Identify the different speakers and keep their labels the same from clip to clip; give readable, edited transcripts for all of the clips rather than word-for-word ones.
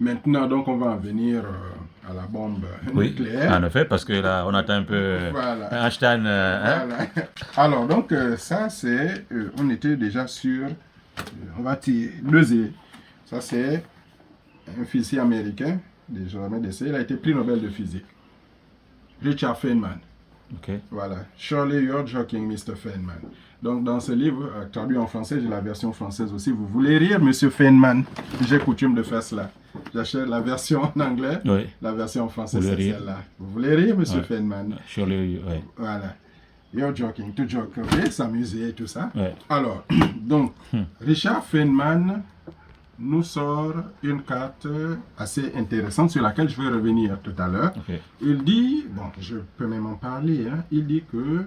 Speaker 1: Maintenant, donc, on va en venir à la bombe nucléaire.
Speaker 2: En effet, parce que là, on attend un peu
Speaker 1: Voilà.
Speaker 2: Einstein.
Speaker 1: Voilà. Alors, donc, ça, c'est... on était déjà sur... on va tirer 2 Ça, c'est un physicien américain, désormais décédé. Il a été prix Nobel de physique. Richard Feynman.
Speaker 2: Ok.
Speaker 1: Voilà. Surely you're joking, Mr. Feynman. Donc, dans ce livre, traduit en français, j'ai la version française aussi. Vous voulez rire, Monsieur Feynman? J'ai coutume de faire cela. J'achète la version en anglais, la version en français, c'est celle-là. Vous voulez rire, Monsieur Feynman?
Speaker 2: Surely,
Speaker 1: Voilà. You're joking, to joke, ok? S'amuser et tout ça. Alors, donc, Richard Feynman nous sort une carte assez intéressante sur laquelle je vais revenir tout à l'heure. Il dit, bon, je peux même en parler, hein, il dit que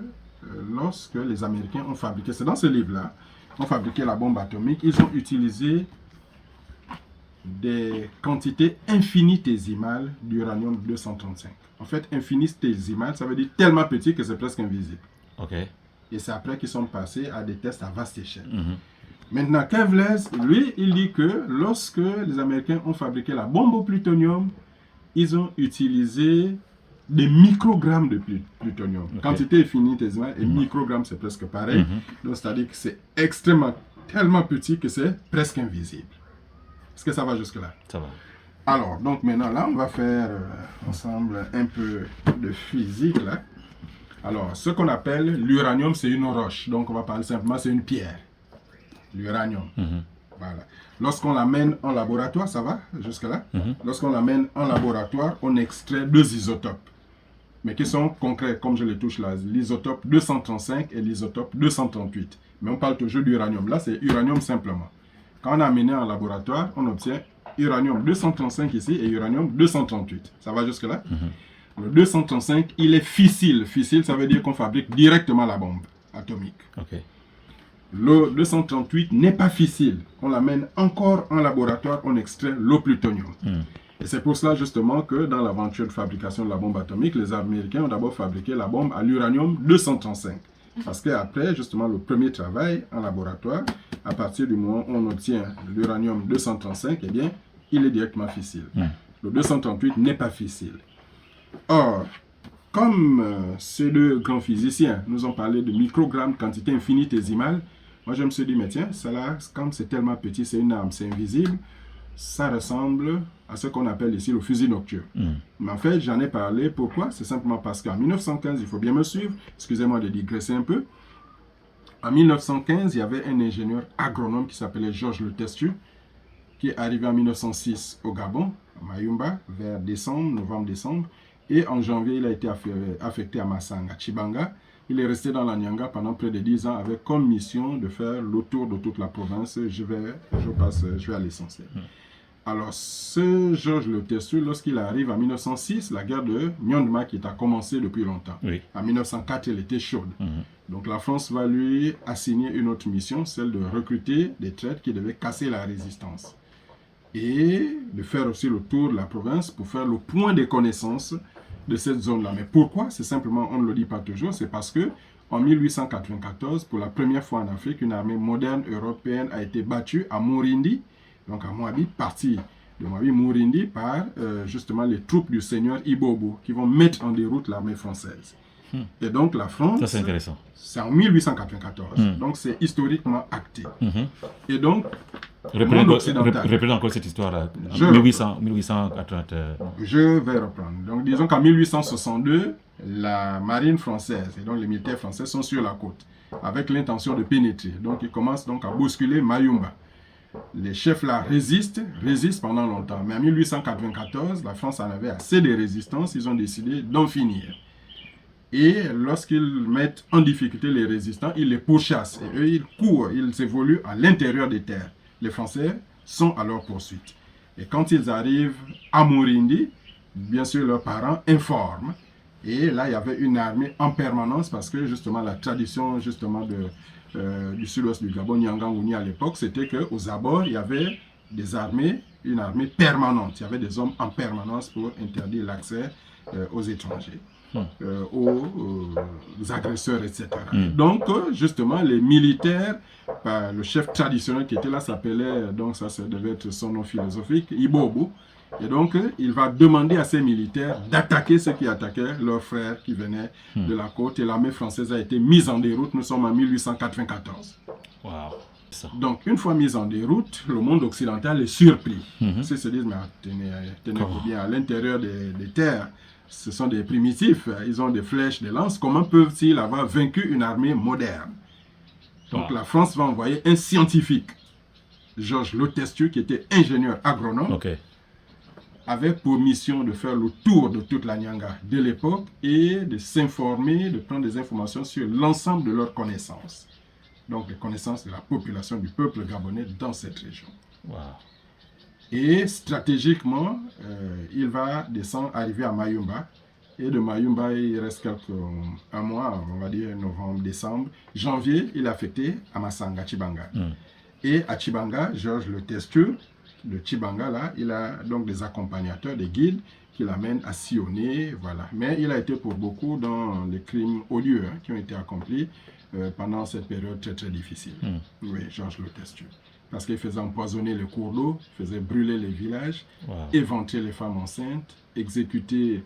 Speaker 1: lorsque les Américains ont fabriqué, c'est dans ce livre-là, ont fabriqué la bombe atomique, ils ont utilisé des quantités infinitésimales d'uranium-235. En fait, infinitésimales, ça veut dire tellement petit que c'est presque invisible. Et c'est après qu'ils sont passés à des tests à vaste échelle. Maintenant, Kevles, lui, il dit que lorsque les Américains ont fabriqué la bombe au plutonium, ils ont utilisé des microgrammes de plutonium. Quantité infinitésimale et microgrammes, c'est presque pareil. Donc, c'est-à-dire que c'est extrêmement, tellement petit que c'est presque invisible. Est-ce que ça va jusque-là?
Speaker 2: Ça va.
Speaker 1: Alors, donc maintenant, là, on va faire ensemble un peu de physique, là. Alors, ce qu'on appelle l'uranium, c'est une roche. Donc, on va parler simplement, c'est une pierre. L'uranium. Voilà. Lorsqu'on l'amène en laboratoire, ça va jusque-là? Lorsqu'on l'amène en laboratoire, on extrait 2 isotopes, mais qui sont concrets, comme je les touche là, l'isotope 235 et l'isotope 238. Mais on parle toujours d'uranium. Là, c'est uranium simplement. Quand on a amené en laboratoire, on obtient uranium 235 ici et uranium 238. Ça va jusque-là? Le 235, il est fissile. Fissile, ça veut dire qu'on fabrique directement la bombe atomique. Le 238 n'est pas fissile. On l'amène encore en laboratoire, on extrait le plutonium. Et c'est pour cela justement que dans l'aventure de fabrication de la bombe atomique, les Américains ont d'abord fabriqué la bombe à l'uranium 235. Parce qu'après, justement, le premier travail en laboratoire, à partir du moment où on obtient l'uranium 235, eh bien, il est directement fissile. Le 238 n'est pas fissile. Or, comme ces 2 grands physiciens nous ont parlé de microgrammes, quantité infinitésimale, moi je me suis dit, mais tiens, ça là, comme c'est tellement petit, c'est une arme, c'est invisible, ça ressemble à ce qu'on appelle ici le fusil nocturne. Mais en fait, j'en ai parlé, pourquoi? C'est simplement parce qu'en 1915, il faut bien me suivre, excusez-moi de digresser un peu, en 1915, il y avait un ingénieur agronome qui s'appelait Georges Letestu, qui est arrivé en 1906 au Gabon, à Mayumba, vers novembre-décembre, et en janvier, il a été affecté à Massanga, Chibanga. Il est resté dans la Nyanga pendant près de 10 ans avec comme mission de faire le tour de toute la province. Je vais à l'essentiel. Alors, ce Georges Letestu, lorsqu'il arrive en 1906, la guerre de Myanmar qui a commencé depuis longtemps. En 1904, elle était chaude. Donc, la France va lui assigner une autre mission, celle de recruter des traîtres qui devaient casser la résistance. Et de faire aussi le tour de la province pour faire le point des connaissances de cette zone-là. Mais pourquoi? C'est simplement, on ne le dit pas toujours, c'est parce que en 1894, pour la première fois en Afrique, une armée moderne européenne a été battue à Morindi, donc à Moabi, partie de Moabi, Morindi, par justement les troupes du seigneur Ibobo, qui vont mettre en déroute l'armée française. Et donc la France,
Speaker 2: ça c'est intéressant.
Speaker 1: C'est en 1894, donc c'est historiquement acté. Et donc,
Speaker 2: Répétez encore cette histoire-là. 1880.
Speaker 1: Je vais reprendre. Donc, disons qu'en 1862, la marine française et donc les militaires français sont sur la côte avec l'intention de pénétrer. Donc, ils commencent donc à bousculer Mayumba. Les chefs là résistent pendant longtemps. Mais en 1894, la France en avait assez de résistance. Ils ont décidé d'en finir. Et lorsqu'ils mettent en difficulté les résistants, ils les pourchassent. Et eux, ils courent, ils évoluent à l'intérieur des terres. Les Français sont à leur poursuite. Et quand ils arrivent à Morindi, bien sûr, leurs parents informent. Et là, il y avait une armée en permanence parce que, justement, la tradition, justement, du sud-ouest du Gabon, Nyangangouni à l'époque, c'était qu'aux abords, il y avait des armées, une armée permanente. Il y avait des hommes en permanence pour interdire l'accès aux étrangers. Aux agresseurs, etc. Donc, justement, les militaires, le chef traditionnel qui était là s'appelait, donc ça devait être son nom philosophique, Ibobo. Et donc, il va demander à ses militaires d'attaquer ceux qui attaquaient leurs frères qui venaient de la côte. Et l'armée française a été mise en déroute. Nous sommes en 1894.
Speaker 2: Wow.
Speaker 1: Donc, une fois mise en déroute, le monde occidental est surpris. Ils se disent, mais tenez bien, à l'intérieur des terres, ce sont des primitifs, ils ont des flèches, des lances. Comment peuvent-ils avoir vaincu une armée moderne? Donc, la France va envoyer un scientifique, Georges Lotestieux, qui était ingénieur agronome, avait pour mission de faire le tour de toute la Nyanga de l'époque et de s'informer, de prendre des informations sur l'ensemble de leurs connaissances. Donc, les connaissances de la population du peuple gabonais dans cette région.
Speaker 2: Wow.
Speaker 1: Et stratégiquement, il va descendre, arriver à Mayumba. Et de Mayumba, il reste un mois, on va dire novembre, décembre. Janvier, il est affecté à Massanga, Tchibanga. Et à Tchibanga, Georges Lotestieux, de Tchibanga, là, il a donc des accompagnateurs, des guides, qui l'amènent à sillonner, voilà. Mais il a été pour beaucoup dans les crimes odieux qui ont été accomplis pendant cette période très très difficile. Oui, Georges Lotestieux. Parce qu'il faisait empoisonner les cours d'eau, faisait brûler les villages, éventrer les femmes enceintes, exécuter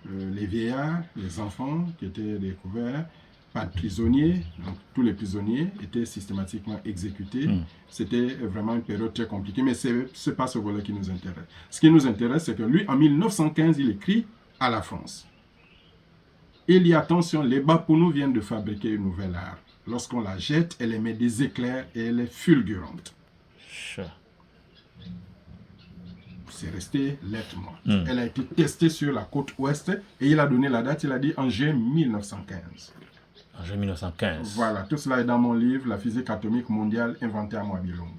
Speaker 1: les vieillards, les enfants qui étaient découverts, pas de prisonniers, donc tous les prisonniers étaient systématiquement exécutés. C'était vraiment une période très compliquée, mais ce n'est pas ce volet qui nous intéresse. Ce qui nous intéresse, c'est que lui, en 1915, il écrit à la France. Il dit, attention, les Bapounou viennent de fabriquer une nouvelle arme. Lorsqu'on la jette, elle émet des éclairs et elle est fulgurante. C'est resté lettre morte. Elle a été testée sur la côte ouest et il a donné la date, il a dit en juin 1915.
Speaker 2: En juin 1915.
Speaker 1: Voilà, tout cela est dans mon livre, La physique atomique mondiale inventée à Moabilong.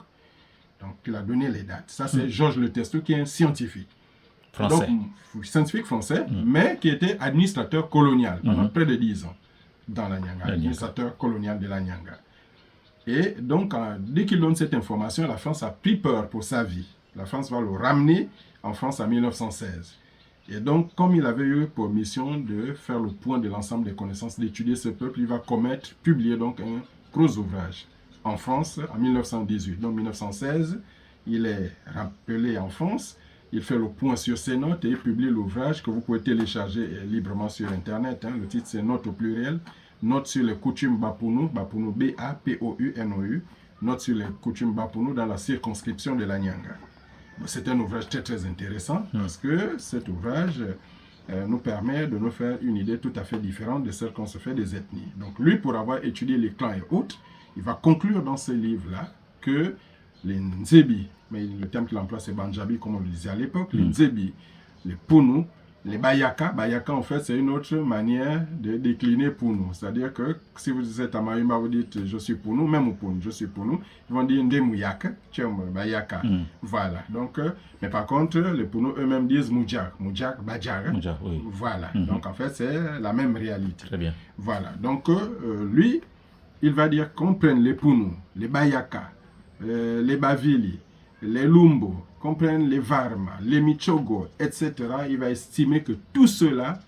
Speaker 1: Donc, il a donné les dates. Ça, c'est Georges Lotestieux qui est un scientifique.
Speaker 2: Français.
Speaker 1: Donc, scientifique français, mais qui était administrateur colonial pendant près de 10 ans dans la Nyanga, administrateur colonial de la Nyanga. Et donc, dès qu'il donne cette information, la France a pris peur pour sa vie. La France va le ramener en France en 1916. Et donc, comme il avait eu pour mission de faire le point de l'ensemble des connaissances, d'étudier ce peuple, il va publier donc un gros ouvrage en France en 1918. Donc, 1916, il est rappelé en France, il fait le point sur ses notes et il publie l'ouvrage que vous pouvez télécharger librement sur Internet. Le titre, c'est Notes au pluriel. Notes sur les coutumes Bapounou, Bapounou B-A-P-O-U-N-O-U. Notes sur les coutumes Bapounou dans la circonscription de la Nyanga. C'est un ouvrage très très intéressant parce que cet ouvrage nous permet de nous faire une idée tout à fait différente de celle qu'on se fait des ethnies. Donc lui, pour avoir étudié les clans et autres, il va conclure dans ce livre-là que les Nzebi, mais le terme qu'il emploie c'est Banjabi comme on le disait à l'époque, les Nzebi, les Pounou, les Bayaka. Bayaka en fait c'est une autre manière de décliner Pounou. C'est-à-dire que si vous êtes à Mayumba, vous dites je suis Pounou, même au Pounou, je suis Pounou, ils vont dire Ndemouyaka, Bayaka. Voilà. Donc, mais par contre, les Pounou eux-mêmes disent Moudjak, Badjar.
Speaker 2: Oui.
Speaker 1: Voilà. Donc en fait c'est la même réalité.
Speaker 2: Très bien.
Speaker 1: Voilà. Donc lui, il va dire qu'on prenne les Pounou, les Bayaka, les Bavili, les Lumbo, qu'on prenne les Varma, les Michogo, etc. Il va estimer que tout cela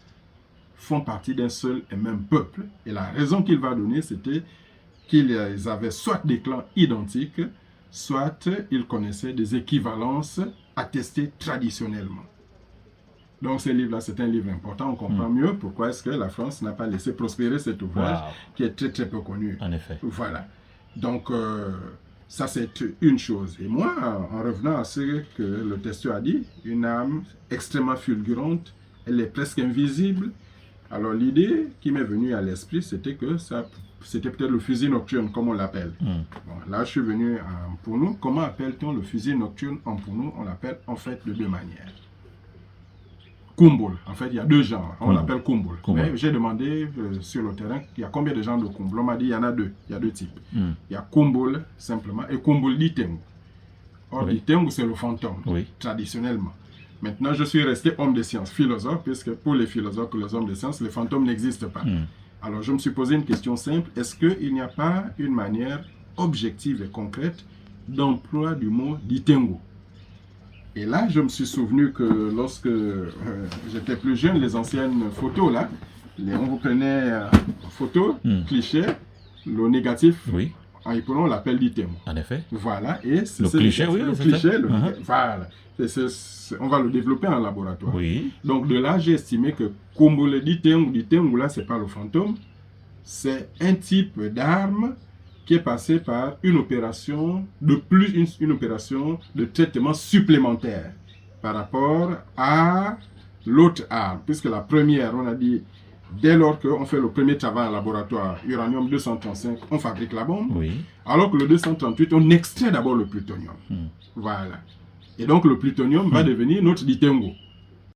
Speaker 1: font partie d'un seul et même peuple. Et la raison qu'il va donner, c'était qu'ils avaient soit des clans identiques, soit ils connaissaient des équivalences attestées traditionnellement. Donc ce livre-là, c'est un livre important. On comprend mieux pourquoi est-ce que la France n'a pas laissé prospérer cet ouvrage qui est très très peu connu.
Speaker 2: En effet.
Speaker 1: Voilà. Donc ça c'est une chose. Et moi, en revenant à ce que Lotestieux a dit, une âme extrêmement fulgurante, elle est presque invisible. Alors l'idée qui m'est venue à l'esprit, c'était que c'était peut-être le fusil nocturne, comme on l'appelle. Bon, là, je suis venu en Pounou. Comment appelle-t-on le fusil nocturne en Pounou? On l'appelle en fait de deux manières. Kumbul. En fait, il y a deux genres. On l'appelle Kumbul. Mais j'ai demandé sur le terrain, il y a combien de genres de Kumbul? On m'a dit il y en a deux. Il y a deux types. Il y a Kumbul, simplement, et Kumbul d'Itengu. Or, d'Itengu, c'est le fantôme, traditionnellement. Maintenant, je suis resté homme de science, philosophe, puisque pour les philosophes et les hommes de science, les fantômes n'existent pas. Alors, je me suis posé une question simple. Est-ce qu'il n'y a pas une manière objective et concrète d'emploi du mot d'Itengu? Et là, je me suis souvenu que lorsque j'étais plus jeune, les anciennes photos, là, on vous prenait photo, cliché, le négatif, en Ipono, on l'appelle Ditengo.
Speaker 2: En effet.
Speaker 1: Voilà, et c'est
Speaker 2: Le cliché, oui,
Speaker 1: le
Speaker 2: c'est
Speaker 1: cliché.
Speaker 2: ça.
Speaker 1: Voilà. On va le développer en laboratoire.
Speaker 2: Oui.
Speaker 1: Donc de là, j'ai estimé que Kumbule Ditengo, là, c'est pas le fantôme, c'est un type d'arme qui est passé par une opération une opération de traitement supplémentaire par rapport à l'autre arme. Puisque la première, on a dit, dès lors qu'on fait le premier travail en laboratoire, uranium 235, on fabrique la bombe.
Speaker 2: Oui.
Speaker 1: Alors que le 238, on extrait d'abord le plutonium. Voilà. Et donc le plutonium va devenir notre Ditengo.